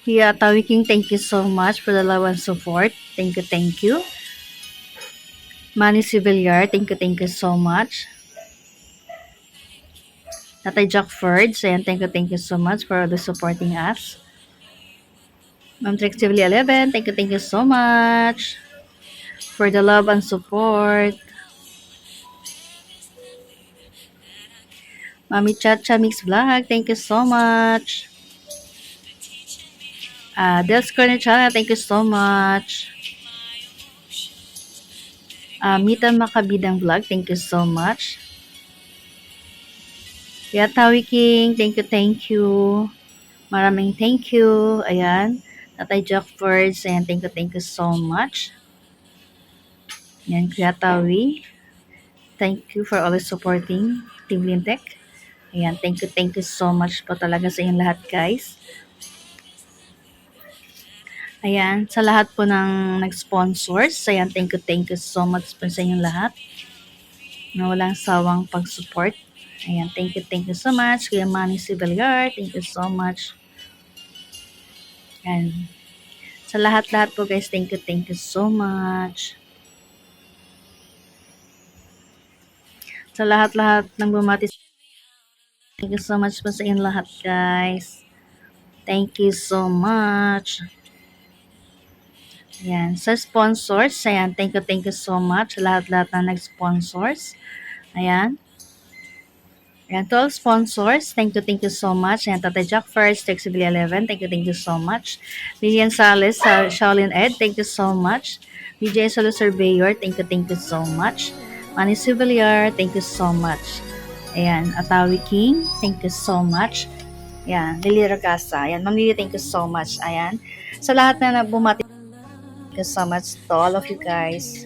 Yeah, Tawi King, thank you so much for the love and support. Thank you, thank you. Manny Civiliar, thank you so much. Tatay Jack Fords, and thank you so much for the supporting us. Ma'am Trixie 11, thank you so much for the love and support. Mami Chacha Mix Vlog, thank you so much. Dels Corner Channel, thank you so much. Mita Makabidang Vlog, thank you so much. Yatawi King, thank you. Maraming thank you. Ayan. Tatay Jack Fords, and thank you so much. Ayan, Kuya Tawi. Thank you for always supporting Team Lintec. Ayan, thank you so much po talaga sa inyong lahat, guys. Ayan, sa lahat po ng nag-sponsors, ayan, thank you so much po sa inyong lahat na walang sawang pag-support. Ayan, thank you so much. Kuya Manny Civiliar, thank you so much. Ayan, sa lahat-lahat po guys, thank you so much. Sa lahat-lahat ng bumati, thank you so much po sa inyong lahat, guys. Thank you so much. Ayan, sa sponsors, ayan, thank you so much. Lahat-lahat na nag-sponsors. Ayan. Ayan, to all sponsors, thank you so much. Ayan, Tatay Jack First, Texibili 11, thank you so much. Lilian Salis, Shaolin Ed, thank you so much. BJ Solo Surveyor, thank you so much. Manny Civiliar, thank you so much. Ayan, Atawi King, thank you so much. Ayan, Lily Ragasa, ayan, Ma'am Lily, thank you so much. Ayan, sa lahat na bumati, thank you so much to all of you guys.